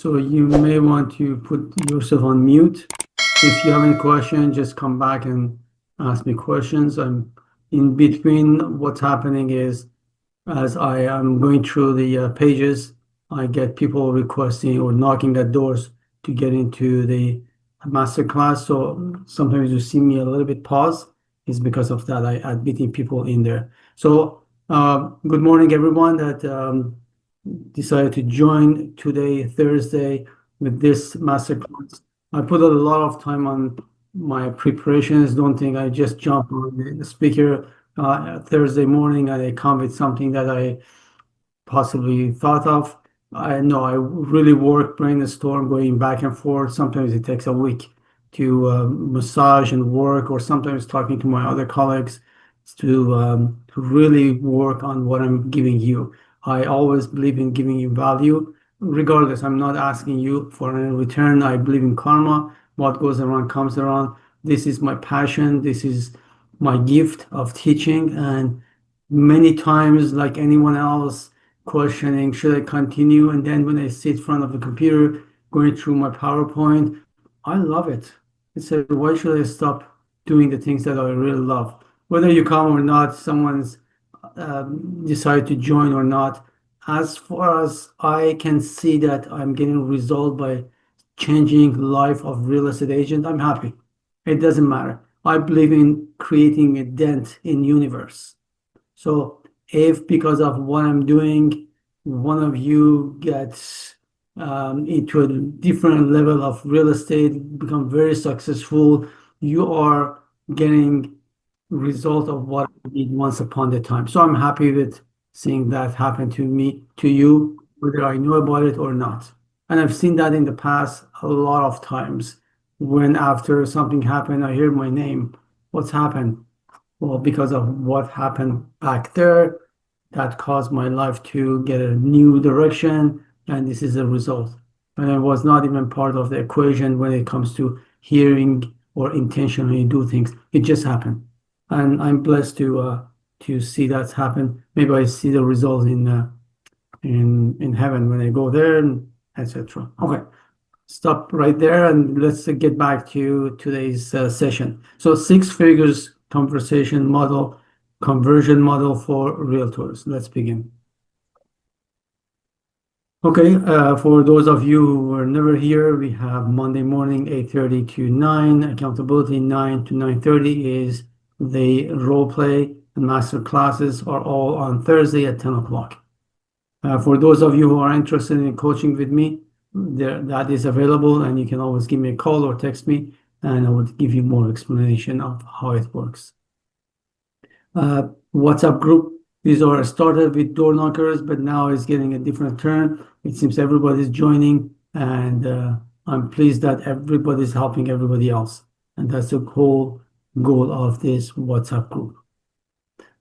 so you may want to put yourself on mute. If you have any question, just come back and ask me questions. I'm in between. What's happening is as I am going through the pages, I get people requesting or knocking at doors to get into the masterclass. So sometimes you see me a little bit pause. It's because of that. I admitting people in there. So good morning, everyone that decided to join today, Thursday, with this masterclass. I put a lot of time on my preparations. Don't think I just jump on the speaker Thursday morning and I come with something that I possibly thought of. I know I really work, brainstorm, going back and forth. Sometimes it takes a week to massage and work, or sometimes talking to my other colleagues to really work on what I'm giving you. I always believe in giving you value, regardless. I'm not asking you for any return. I believe in karma. What goes around comes around. This is my passion. This is my gift of teaching. And many times, like anyone else, questioning, should I continue? And then when I sit in front of the computer, going through my PowerPoint, I love it. It's a, why should I stop doing the things that I really love? Whether you come or not, someone's decide to join or not. As far as I can see that I'm getting result by changing life of real estate agent, I'm happy. It doesn't matter. I believe in creating a dent in universe. So if because of what I'm doing, one of you gets into a different level of real estate, become very successful, you are getting result of what I did once upon a time. So I'm happy with seeing that happen to me, to you, whether I knew about it or not. And I've seen that in the past a lot of times when after something happened, I hear my name. What's happened? Well, because of what happened back there, that caused my life to get a new direction, and this is the result. And I was not even part of the equation when it comes to hearing or intentionally do things. It just happened, and I'm blessed to see that happen. Maybe I see the result in heaven when I go there, and etc. Okay, stop right there and let's get back to today's session. So six figures conversation model, conversion model for realtors. Let's begin. Okay, for those of you who were never here, we have Monday morning, 8:30 to 9, accountability 9 to 9:30 is the role play and master classes are all on Thursday at 10 o'clock. For those of you who are interested in coaching with me, that is available, and you can always give me a call or text me, and I will give you more explanation of how it works. WhatsApp group. These are started with door knockers, but now it's getting a different turn. It seems everybody's joining, and I'm pleased that everybody's helping everybody else. And that's the whole goal of this WhatsApp group.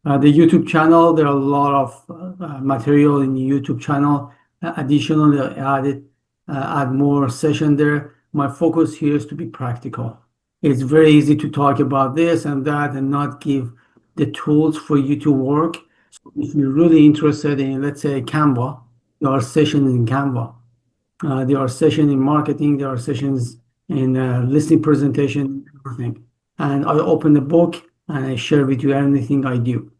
The YouTube channel, there are a lot of material in the YouTube channel. Additionally, I add more session there. My focus here is to be practical. It's very easy to talk about this and that and not give the tools for you to work. So if you're really interested in, let's say, Canva, there are sessions in Canva. There are sessions in marketing. There are sessions in listing presentation, everything. And I open the book and I share with you anything I do.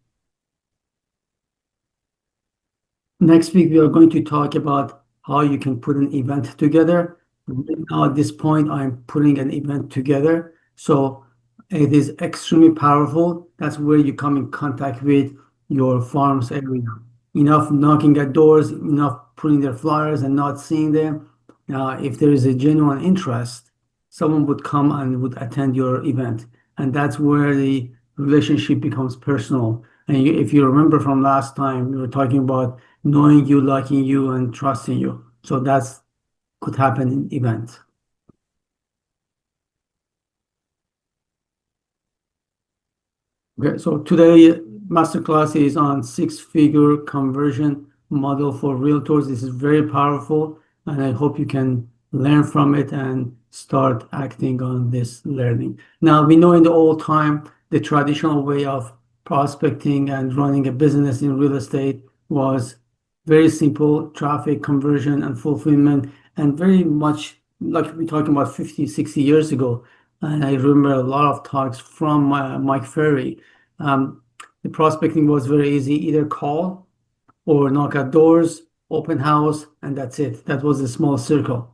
Next week, we are going to talk about how you can put an event together. Right now, at this point, I'm putting an event together. So it is extremely powerful. That's where you come in contact with your farm's area. Enough knocking at doors, enough putting their flyers and not seeing them. If there is a genuine interest, someone would come and would attend your event. And that's where the relationship becomes personal. And if you remember from last time, we were talking about knowing you, liking you, and trusting you. So that's could happen in events. Okay, so today masterclass is on six-figure conversion model for realtors. This is very powerful, and I hope you can learn from it and start acting on this learning. Now, we know in the old time, the traditional way of prospecting and running a business in real estate was very simple: traffic, conversion, and fulfillment, and very much like we're talking about 50, 60 years ago. And I remember a lot of talks from Mike Ferry. Um, the prospecting was very easy, either call or knock at doors, open house, and that's it. That was a small circle.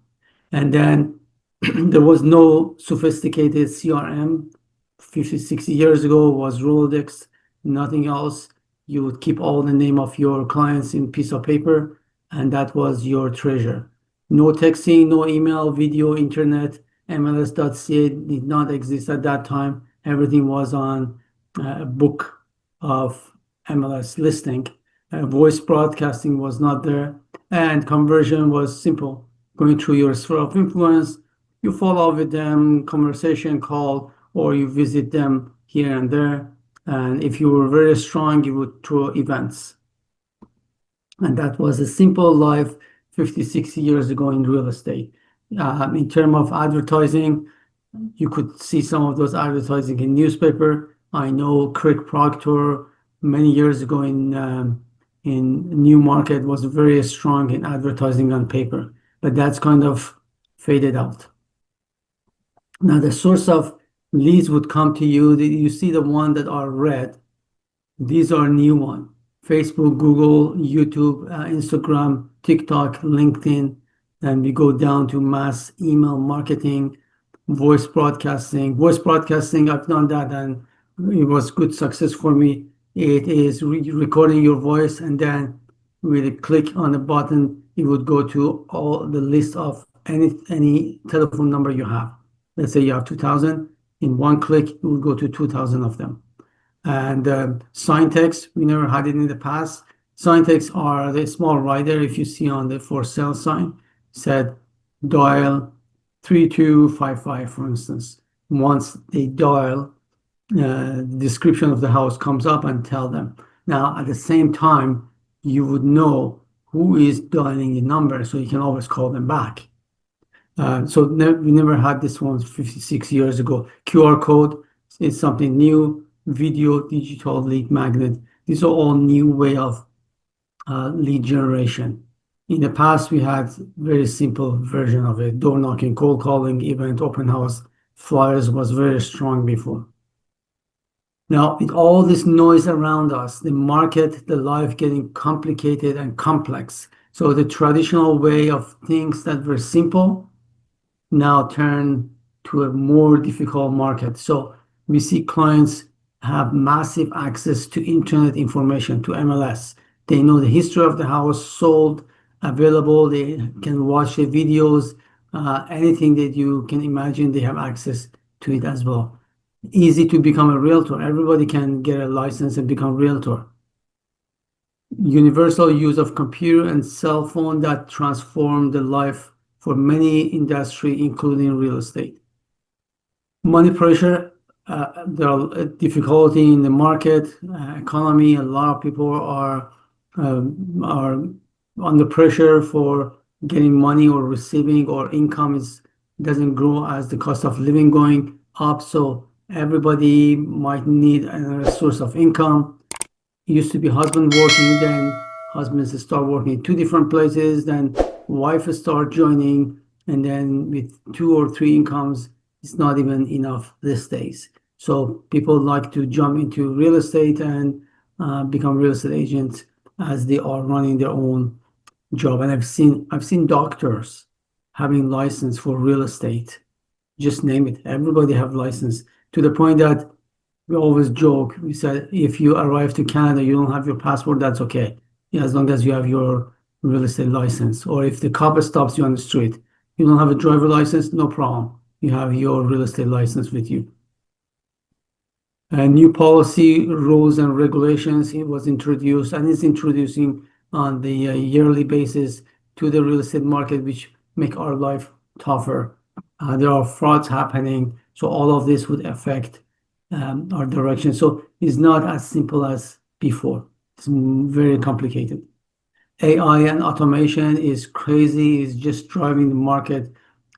And then there was no sophisticated CRM. 50, 60 years ago was Rolodex, nothing else. You would keep all the name of your clients in piece of paper, and that was your treasure. No texting, no email, video, internet, MLS.ca did not exist at that time. Everything was on a book of MLS listing. Voice broadcasting was not there, and conversion was simple. Going through your sphere of influence, you follow up with them, conversation call, or you visit them here and there. And if you were very strong, you would throw events. And that was a simple life 50, 60 years ago in real estate. In terms of advertising, you could see some of those advertising in newspaper. I know Craig Proctor many years ago in Newmarket was very strong in advertising on paper, but that's kind of faded out. Now the source of leads would come to you. You see the one that are red. These are new one. Facebook, Google, YouTube, Instagram, TikTok, LinkedIn. Then we go down to mass email marketing, voice broadcasting. Voice broadcasting, I've done that and it was good success for me. It is recording your voice and then with a click on the button, it would go to all the list of any telephone number you have. Let's say you have 2,000. In one click, it will go to 2,000 of them. And sign text, we never had it in the past. Sign text are the small rider. If you see on the for sale sign, said dial 3255, for instance. Once they dial, the description of the house comes up and tell them. Now, at the same time, you would know who is dialing the number, so you can always call them back. So we never had this one 56 years ago. QR code is something new. Video, digital lead magnet. These are all new way of lead generation. In the past, we had very simple version of it. Door knocking, cold calling, event, open house, flyers was very strong before. Now, with all this noise around us, the market, the life getting complicated and complex. So the traditional way of things that were simple now turn to a more difficult market. So we see clients have massive access to internet information, to MLS. They know the history of the house sold, available. They can watch the videos, anything that you can imagine, they have access to it as well. Easy to become a realtor. Everybody can get a license and become a realtor. Universal use of computer and cell phone that transformed the life for many industry, including real estate. Money pressure, there are difficulty in the market, economy. A lot of people are under pressure for getting money or receiving, or income doesn't grow as the cost of living going up. So everybody might need another source of income. It used to be husband working, then husbands start working in two different places, then wife start joining, and then with two or three incomes, it's not even enough these days. So people like to jump into real estate and become real estate agents as they are running their own job. And I've seen doctors having license for real estate. Just name it. Everybody have license to the point that we always joke. We said if you arrive to Canada, you don't have your passport, that's okay. Yeah, as long as you have your real estate license. Or if the cop stops you on the street, you don't have a driver license, no problem. You have your real estate license with you. New policy, rules, and regulations, it was introduced and is introducing on the yearly basis to the real estate market, which make our life tougher. There are frauds happening, so all of this would affect our direction. So it's not as simple as before. It's very complicated. AI and automation is crazy. It's just driving the market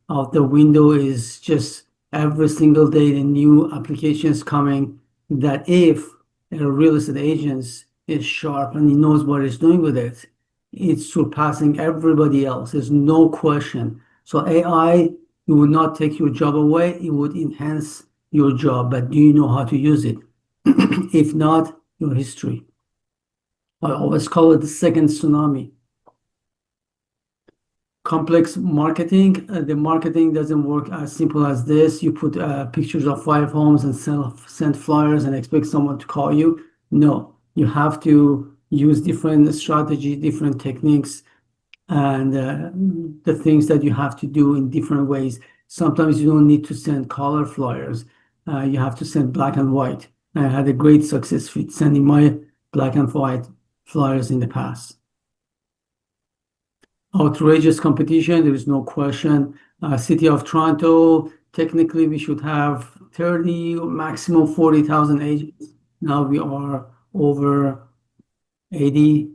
out the window. Is just every single day the new applications coming that if a real estate agent is sharp and he knows what he's doing with it, it's surpassing everybody else. There's no question. So AI, it would not take your job away, it would enhance your job, but do you know how to use it? If not, your history. I always call it the second tsunami. Complex marketing, the marketing doesn't work as simple as this. You put pictures of 5 homes and send flyers and expect someone to call you. No, you have to use different strategies, different techniques, and the things that you have to do in different ways. Sometimes you don't need to send color flyers. You have to send black and white. I had a great success with sending my black and white flyers in the past. Outrageous competition, there is no question. City of Toronto, technically we should have 30 or maximum 40,000 agents. Now we are over 80,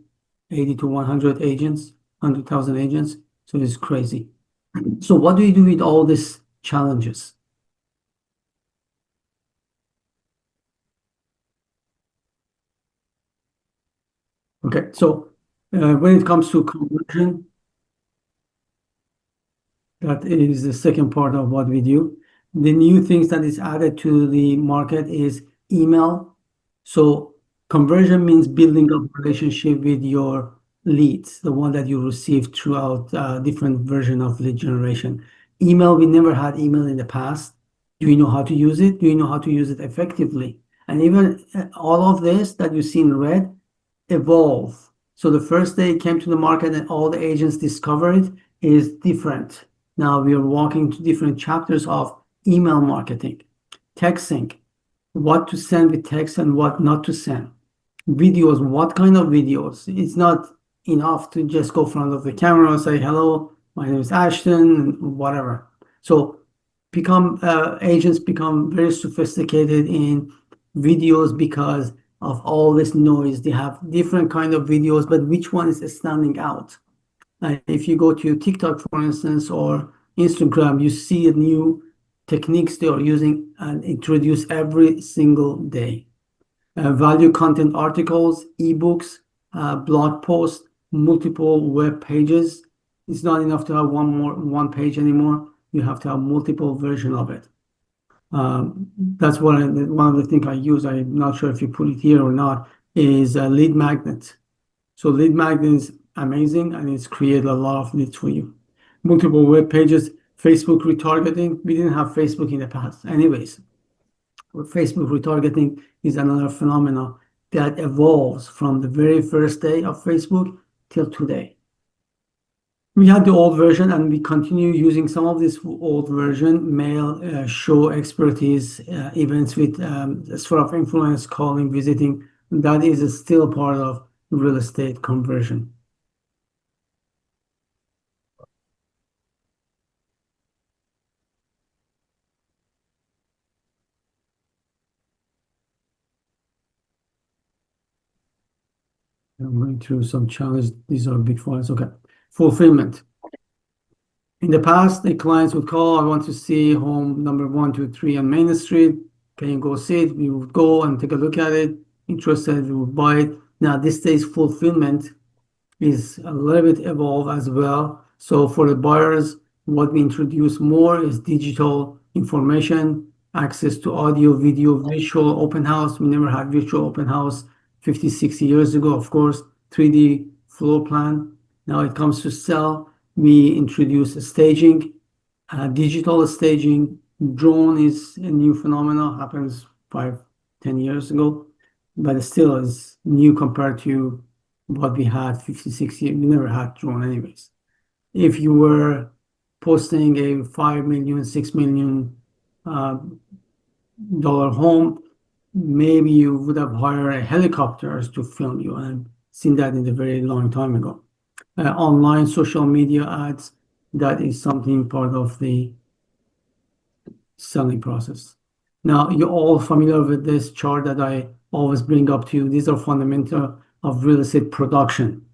80 to 100 agents, 100,000 agents. So it's crazy. So what do you do with all these challenges? Okay, so when it comes to conversion, that is the second part of what we do. The new things that is added to the market is email. So conversion means building a relationship with your leads, the one that you receive throughout different version of lead generation. Email, we never had email in the past. Do you know how to use it? Do you know how to use it effectively? And even all of this that you see in red evolve. So the first day it came to the market and all the agents discovered it is different. Now we are walking to different chapters of email marketing, texting, what to send with text and what not to send. Videos, what kind of videos? It's not enough to just go in front of the camera and say, hello, my name is Ashton, whatever. So agents become very sophisticated in videos because of all this noise. They have different kind of videos, but which one is standing out? If you go to TikTok, for instance, or Instagram, you see new techniques they are using and introduce every single day. Value content articles, ebooks, blog posts, multiple web pages. It's not enough to have one page anymore. You have to have multiple version of it. That's one of the things I use. I'm not sure if you put it here or not, is a lead magnet. So lead magnet is amazing and it's created a lot of leads for you. Multiple web pages, Facebook retargeting. We didn't have Facebook in the past. Anyways, Facebook retargeting is another phenomenon that evolves from the very first day of Facebook till today. We had the old version and we continue using some of this old version, mail, show expertise, events with sort of influence, calling, visiting. That is still part of real estate conversion. I'm going through some challenge. These are big files. Okay. Fulfillment. In the past, the clients would call, I want to see home number 1, 2, 3 on Main Street. Can you go see it? We would go and take a look at it. Interested, we would buy it. Now, this days fulfillment is a little bit evolved as well. So for the buyers, what we introduce more is digital information, access to audio, video, visual open house. We never had virtual open house 50, 60 years ago, of course, 3D floor plan. Now it comes to sell. We introduce staging, digital staging. Drone is a new phenomenon, happens 5, 10 years ago, but it still is new compared to what we had 50, 60 years. We never had drone anyways. If you were posting a 5 million, $6 million dollar home, maybe you would have hired helicopters to film you and seen that in a very long time ago. Online social media ads, that is something part of the selling process. Now, you're all familiar with this chart that I always bring up to you. These are fundamental of real estate production.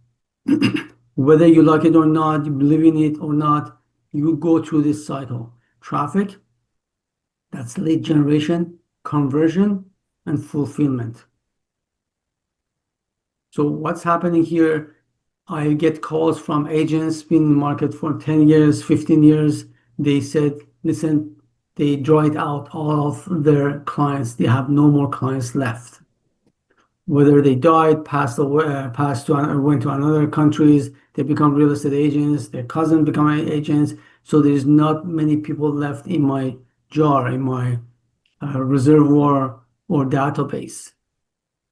Whether you like it or not, you believe in it or not, you go through this cycle. Traffic, that's lead generation, conversion, and fulfillment. So what's happening here? I get calls from agents been in the market for 10 years, 15 years. They said, listen, they dried out all of their clients. They have no more clients left. Whether they died, passed away, went to another countries, they become real estate agents, their cousin become agents. So there's not many people left in my jar, in my reservoir or database.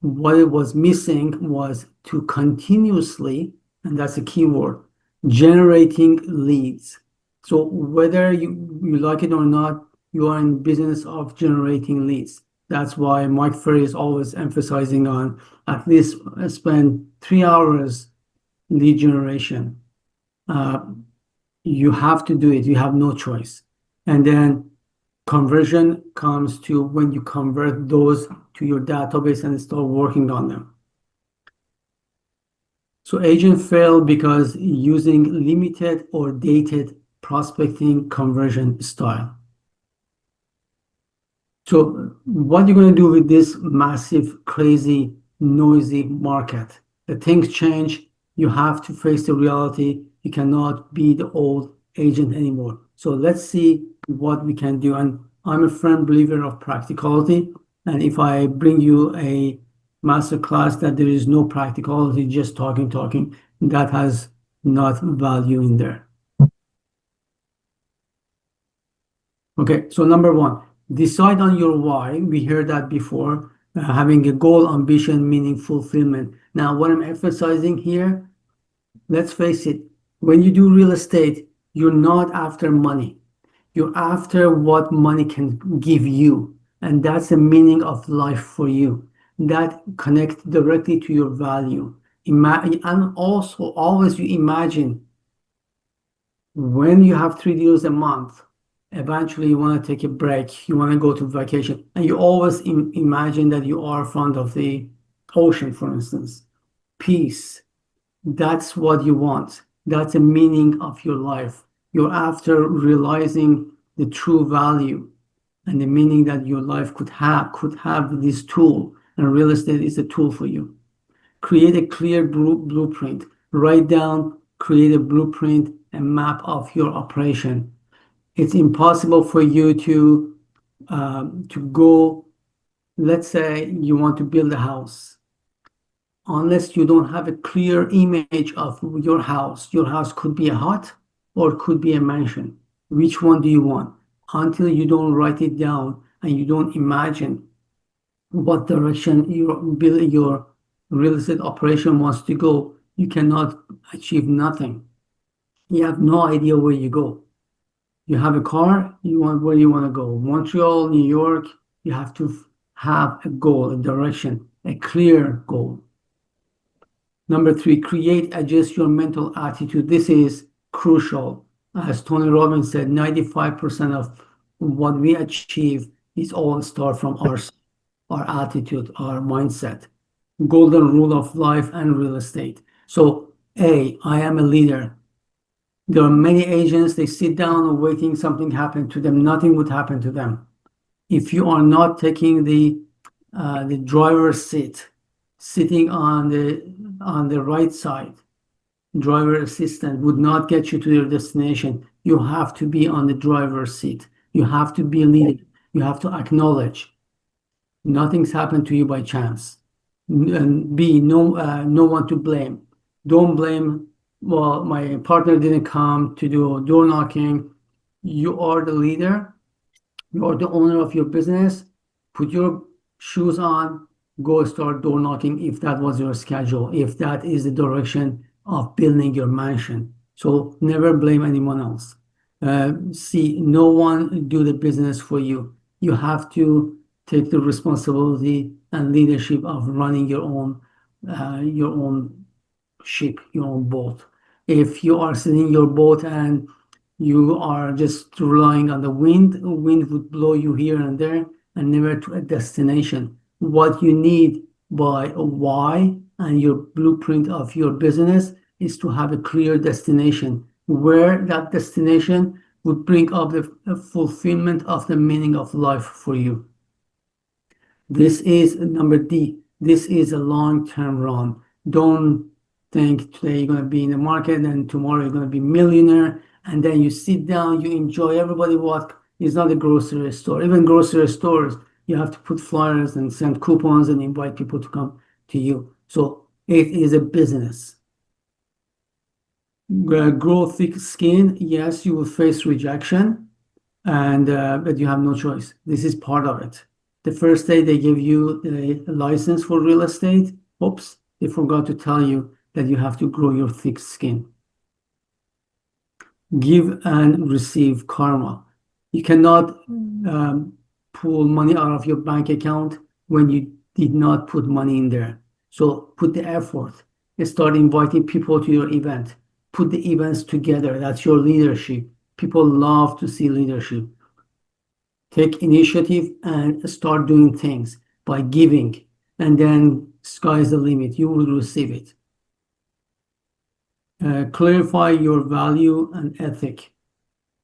What it was missing was to continuously, and that's a key word, generating leads. So whether you like it or not, you are in business of generating leads. That's why Mike Ferry is always emphasizing on at least spend 3 hours lead generation. Uh, you have to do it. You have no choice. And then conversion comes to when you convert those to your database and start working on them. So agent fail because using limited or dated prospecting conversion style. So what you're going to do with this massive, crazy, noisy market? The things change. You have to face the reality. You cannot be the old agent anymore. So let's see what we can do. And I'm a firm believer of practicality. And if I bring you a master class that there is no practicality, just talking, that has not value in there. Okay, so number one, decide on your why. We heard that before. Having a goal, ambition, meaning fulfillment. Now, what I'm emphasizing here, let's face it, when you do real estate, you're not after money. You're after what money can give you. And that's the meaning of life for you. That connects directly to your value. And also, always you imagine when you have 3 deals a month, eventually you want to take a break, you want to go to vacation, and you always imagine that you are in front of the ocean, for instance. Peace. That's what you want. That's the meaning of your life. You're after realizing the true value and the meaning that your life could have this tool, and real estate is a tool for you. Create a clear blueprint. Write down, create a blueprint, a map of your operation. It's impossible for you to go, let's say you want to build a house, unless you don't have a clear image of your house. Your house could be a hut or it could be a mansion. Which one do you want? Until you don't write it down and you don't imagine what direction your real estate operation wants to go, you cannot achieve nothing. You have no idea where you go. You have a car, you want where you want to go. Montreal, New York, you have to have a goal, a direction, a clear goal. Number three, create, adjust your mental attitude. This is crucial. As Tony Robbins said, 95% of what we achieve is all start from our attitude, our mindset. Golden rule of life and real estate. So, I am a leader. There are many agents, they sit down waiting something happen to them. Nothing would happen to them. If you are not taking the driver's seat, sitting on the right side, driver assistant would not get you to your destination. You have to be on the driver's seat. You have to be leading. You have to acknowledge nothing's happened to you by chance. And B, no one to blame. Don't blame, well, my partner didn't come to do door knocking. You are the leader. You are the owner of your business. Put your shoes on, go start door knocking if that was your schedule, if that is the direction of building your mansion. So never blame anyone else. See, no one do the business for you. You have to take the responsibility and leadership of running your own ship, your own boat. If you are sitting in your boat and you are just relying on the wind would blow you here and there and never to a destination. What you need by a why and your blueprint of your business is to have a clear destination where that destination would bring up the fulfillment of the meaning of life for you. This is number D. This is a long-term run. Don't think today you're going to be in the market and tomorrow you're going to be millionaire. And then you sit down, you enjoy everybody walk. It's not a grocery store. Even grocery stores, you have to put flyers and send coupons and invite people to come to you. So it is a business. Grow thick skin. Yes, you will face rejection, and but you have no choice. This is part of it. The first day they give you a license for real estate, oops, they forgot to tell you that you have to grow your thick skin. Give and receive karma. You cannot pull money out of your bank account when you did not put money in there. So put the effort. Start inviting people to your event. Put the events together. That's your leadership. People love to see leadership. Take initiative and start doing things by giving, and then sky's the limit. You will receive it. Clarify your value and ethic.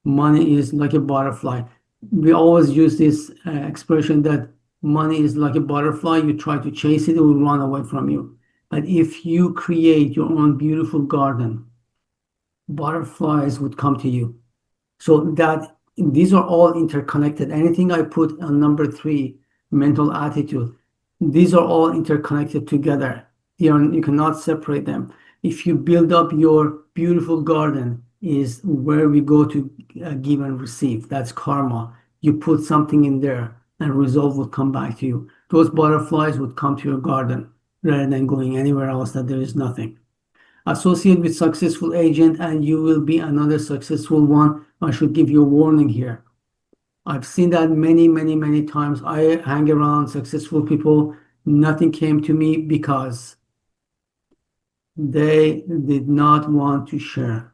Money is like a butterfly. We always use this expression that money is like a butterfly. You try to chase it, it will run away from you. But if you create your own beautiful garden, butterflies would come to you. So that these are all interconnected. Anything I put on number 3, mental attitude, these are all interconnected together. You cannot separate them. If you build up your beautiful garden, is where we go to give and receive. That's karma. You put something in there, and result will come back to you. Those butterflies would come to your garden rather than going anywhere else that there is nothing. Associate with successful agent and you will be another successful one. I should give you a warning here. I've seen that many, many, many times. I hang around successful people. Nothing came to me because they did not want to share.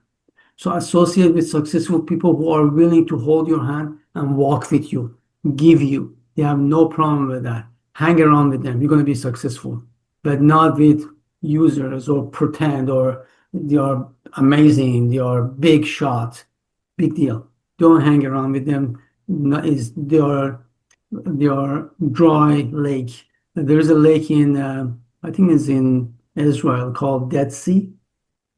So associate with successful people who are willing to hold your hand and walk with you, give you. They have no problem with that. Hang around with them. You're going to be successful, but not with users or pretend or they are amazing, they are big shot, big deal. Don't hang around with them. They are dry lake. There's a lake in I think it's in Israel called Dead Sea.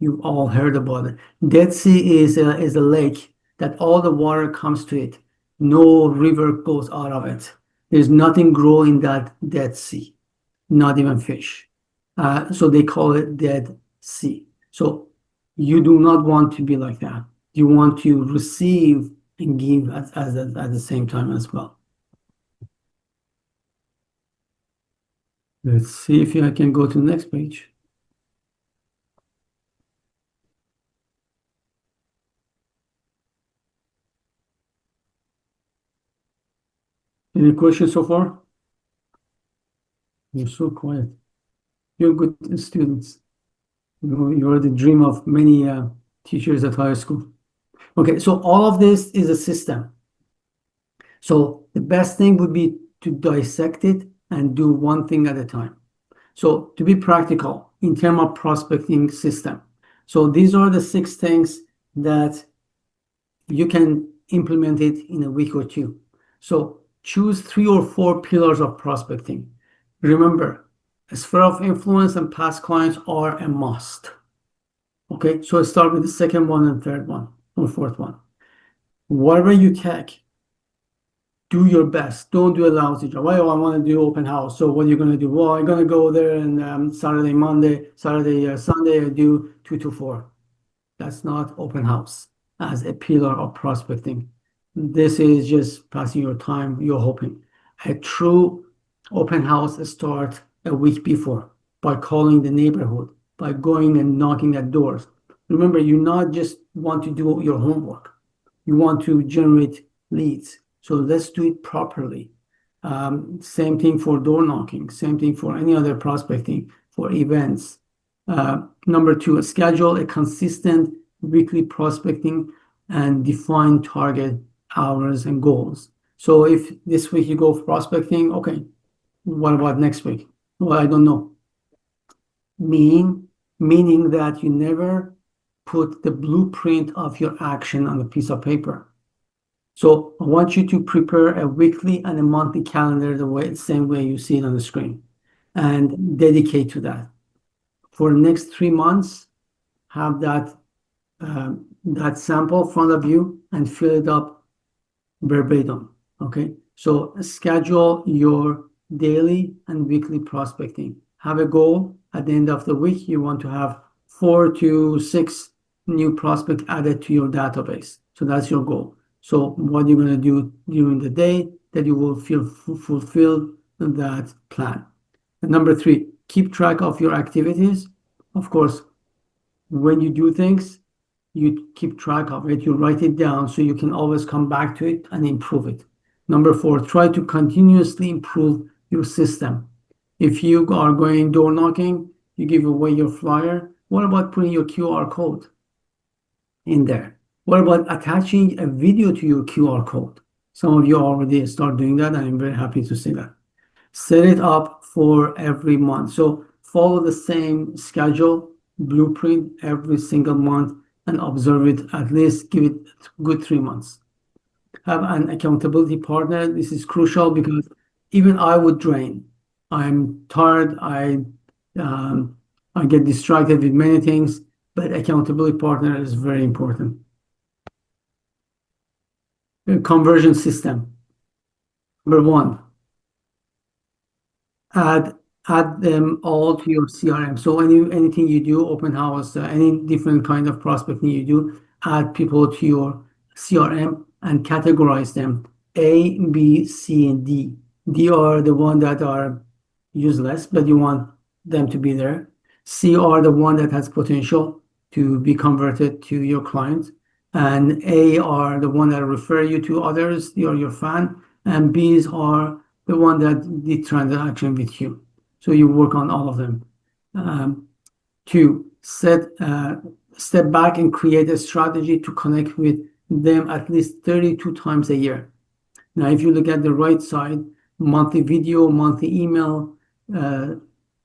You all heard about it. Dead Sea is a lake that all the water comes to it. No river goes out of it. There's nothing growing in that Dead Sea, not even fish. So they call it Dead Sea. So you do not want to be like that. You want to receive and give at the same time as well. Let's see if I can go to the next page. Any questions so far? You're so quiet. You're good students. You're the dream of many teachers at high school. Okay, so all of this is a system. So the best thing would be to dissect it and do one thing at a time. So to be practical in terms of prospecting system. So these are the 6 things that you can implement it in a week or 2. So choose 3 or 4 pillars of prospecting. Remember, a sphere of influence and past clients are a must. Okay, so start with the second one and third one or fourth one. Whatever you take, do your best. Don't do a lousy job. Well, I want to do open house. So what are you going to do? Well, I'm going to go there and Saturday, Sunday, I do 2 to 4. That's not open house as a pillar of prospecting. This is just passing your time. You're hoping. A true open house starts a week before by calling the neighborhood, by going and knocking at doors. Remember, you not just want to do your homework. You want to generate leads. So let's do it properly. Same thing for door knocking, same thing for any other prospecting, for events. Number 2, schedule a consistent weekly prospecting and define target hours and goals. So if this week you go for prospecting, okay, what about next week? Well, I don't know. Meaning that you never put the blueprint of your action on a piece of paper. So I want you to prepare a weekly and a monthly calendar the same way you see it on the screen and dedicate to that. for the next 3 months, have that sample in front of you and fill it up verbatim. Okay, so schedule your daily and weekly prospecting. Have a goal at the end of the week. You want to have 4 to 6 new prospects added to your database. So that's your goal. So what you're going to do during the day that you will feel fulfilled that plan. And number 3, keep track of your activities. Of course, when you do things, you keep track of it, you write it down so you can always come back to it and improve it. Number 4, try to continuously improve your system. If you are going door knocking, you give away your flyer. What about putting your QR code in there? What about attaching a video to your QR code? Some of you already start doing that, and I'm very happy to see that. Set it up for every month. So follow the same schedule, blueprint every single month and observe it, at least give it a good 3 months. Have an accountability partner. This is crucial because even I would drain. I'm tired. I get distracted with many things, but accountability partner is very important. The conversion system. Number 1, add them all to your CRM. So anything you do, open house, any different kind of prospecting you do, add people to your CRM and categorize them A, B, C, and D. D are the one that are useless, but you want them to be there. C are the one that has potential to be converted to your clients. And A are the one that refer you to others, you're your fan. And B's are the one that did transaction with you. So you work on all of them. 2, step back and create a strategy to connect with them at least 32 times a year. Now, if you look at the right side, monthly video, monthly email,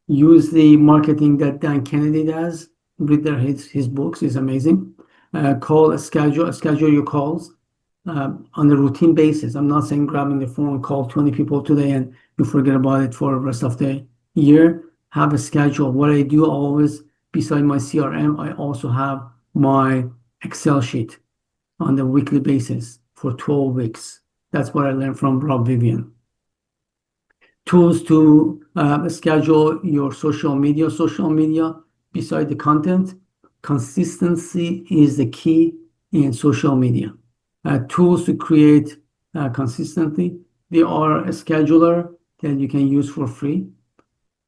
use the marketing that Dan Kennedy does. Read his books, is amazing. Schedule your calls on a routine basis. I'm not saying grabbing the phone, call 20 people today and you forget about it for the rest of the year. Have a schedule. What I do always, beside my CRM, I also have my Excel sheet on the weekly basis for 12 weeks. That's what I learned from Rob Vivian. Tools to schedule your social media. Social media, beside the content, consistency is the key in social media. Tools to create consistently. There are a scheduler that you can use for free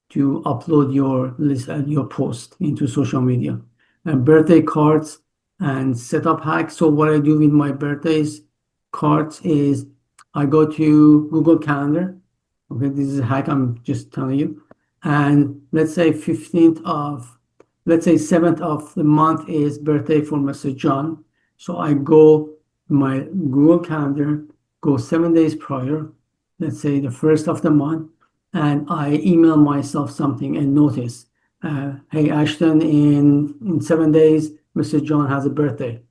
to upload your list and your post into social media. Birthday cards and setup hacks. So what I do with my birthdays cards is I go to Google Calendar. Okay, this is a hack I'm just telling you. And let's say 7th of the month is birthday for Mr. John. So I go my Google Calendar, go 7 days prior, let's say the 1st of the month, and I email myself something and notice, hey, Ashton, in 7 days, Mr. John has a birthday.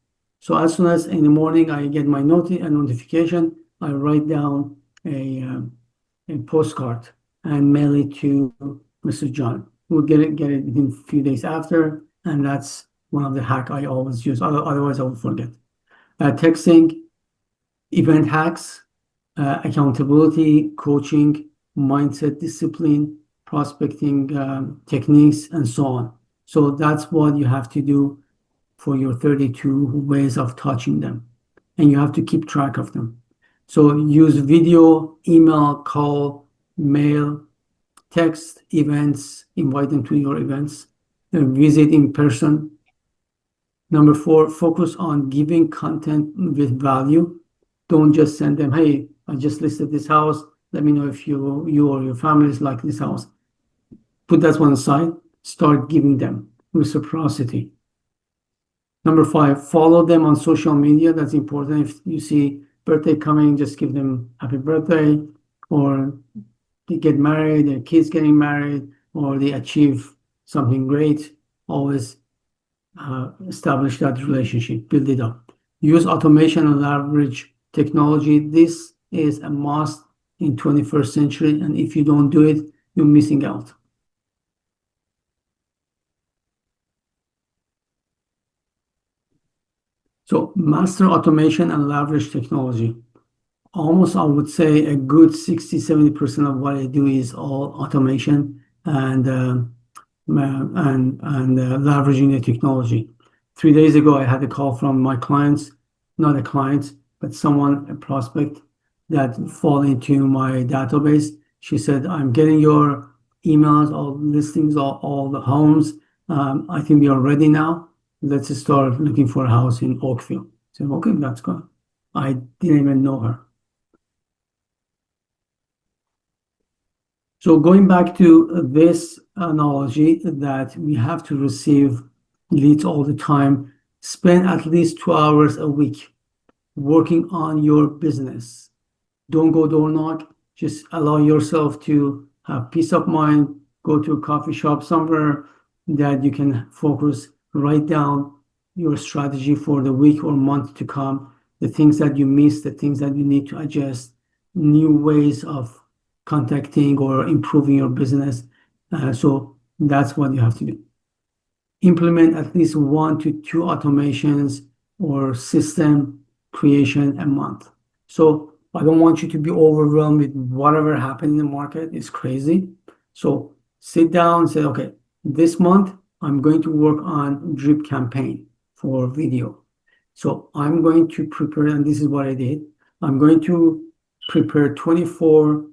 So as soon as in the morning I get my notification, I write down a postcard and mail it to Mr. John. We'll get it within a few days after, and that's one of the hack I always use. Otherwise, I will forget. Texting, event hacks, accountability, coaching, mindset, discipline, prospecting techniques, and so on. So that's what you have to do for your 32 ways of touching them. And you have to keep track of them. So use video, email, call, mail, text, events, invite them to your events, visit in person. Number 4, focus on giving content with value. Don't just send them, hey, I just listed this house. Let me know if you or your family is like this house. Put that one aside. Start giving them reciprocity. Number 5, follow them on social media. That's important. If you see birthday coming, just give them happy birthday, or they get married, their kids getting married, or they achieve something great. Always establish that relationship, build it up. Use automation and leverage technology. This is a must in 21st century, and if you don't do it, you're missing out. So master automation and leverage technology. Almost, I would say a good 60-70% of what I do is all automation and leveraging the technology. 3 days ago, I had a call from my clients, not a client, but someone, a prospect that fall into my database. She said, I'm getting your emails, all listings, all the homes. I think we are ready now. Let's start looking for a house in Oakville. I said, okay, that's good. I didn't even know her. So going back to this analogy that we have to receive leads all the time, spend at least 2 hours a week working on your business. Don't go door knock. Just allow yourself to have peace of mind. Go to a coffee shop somewhere that you can focus. Write down your strategy for the week or month to come, the things that you missed, the things that you need to adjust, new ways of contacting or improving your business. So that's what you have to do. Implement at least 1 to 2 automations or system creation a month. So I don't want you to be overwhelmed with whatever happened in the market. It's crazy. So sit down and say, okay, this month I'm going to work on drip campaign for video. So I'm going to prepare, and this is what I did. I'm going to prepare 24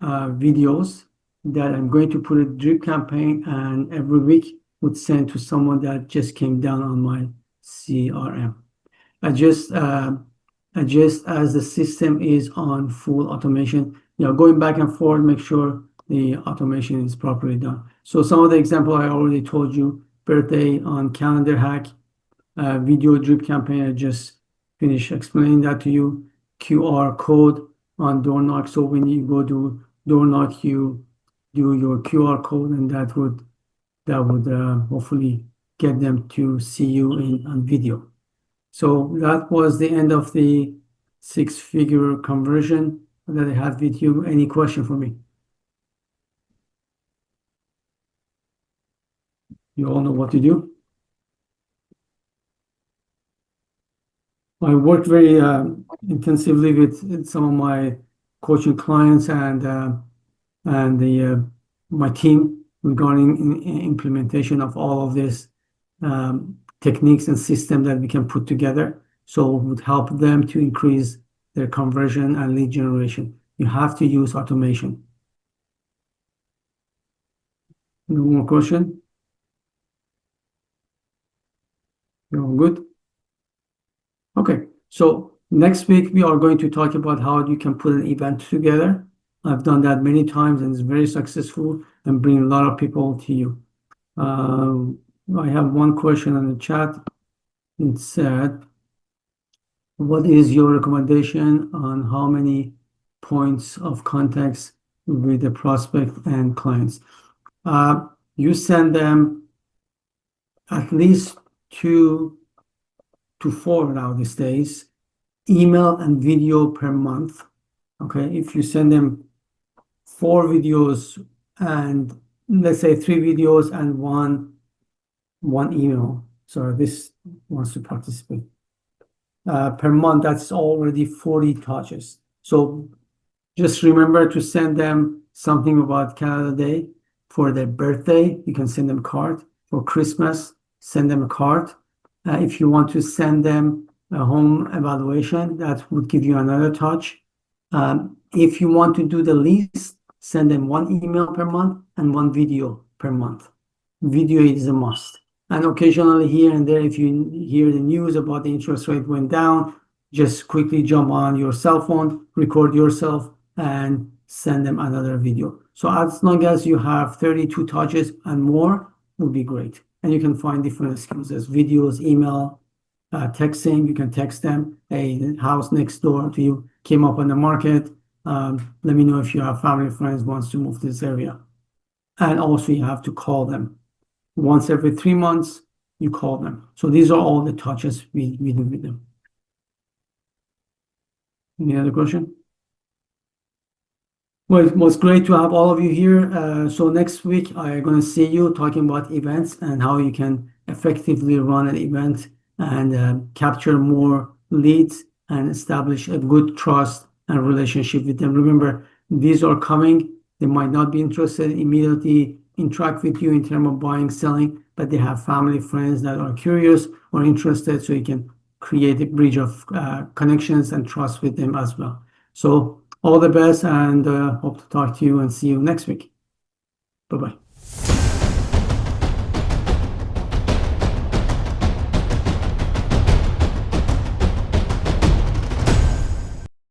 videos that I'm going to put a drip campaign and every week would send to someone that just came down on my CRM. Adjust, adjust as the system is on full automation. Going back and forth, make sure the automation is properly done. So some of the example I already told you, birthday on calendar hack, video drip campaign, I just finished explaining that to you. QR code on door knock. So when you go to door knock, you do your QR code, and that would hopefully get them to see you on video. So that was the end of the 6-figure conversion that I had with you. Any question for me? You all know what to do. I worked very intensively with some of my coaching clients and my team regarding implementation of all of this techniques and system that we can put together. So it would help them to increase their conversion and lead generation. You have to use automation. No more question? You're all good? Okay, so next week we are going to talk about how you can put an event together. I've done that many times and it's very successful and bring a lot of people to you. I have one question on the chat. It said, what is your recommendation on how many points of contacts with the prospect and clients? You send them at least 2 to 4 now these days, email and video per month. Okay, if you send them 4 videos and let's say 3 videos and one email. So this wants to participate. Per month, that's already 40 touches. So just remember to send them something about Canada Day. For their birthday, you can send them a card. For Christmas, send them a card. If you want to send them a home evaluation, that would give you another touch. If you want to do the least, send them 1 email per month and 1 video per month. Video is a must. And occasionally here and there, if you hear the news about the interest rate went down, just quickly jump on your cell phone, record yourself, and send them another video. So as long as you have 32 touches and more, would be great. And you can find different skills as videos, email, texting. You can text them, hey, the house next door to you came up on the market. Let me know if you have family, friends wants to move to this area. And also you have to call them. Once every 3 months, you call them. So these are all the touches we do with them. Any other question? Well, it was great to have all of you here. So next week, I'm going to see you talking about events and how you can effectively run an event and capture more leads and establish a good trust and relationship with them. Remember, these are coming. They might not be interested immediately interact with you in terms of buying, selling, but they have family, friends that are curious or interested, so you can create a bridge of connections and trust with them as well. So all the best, and hope to talk to you and see you next week. Bye-bye.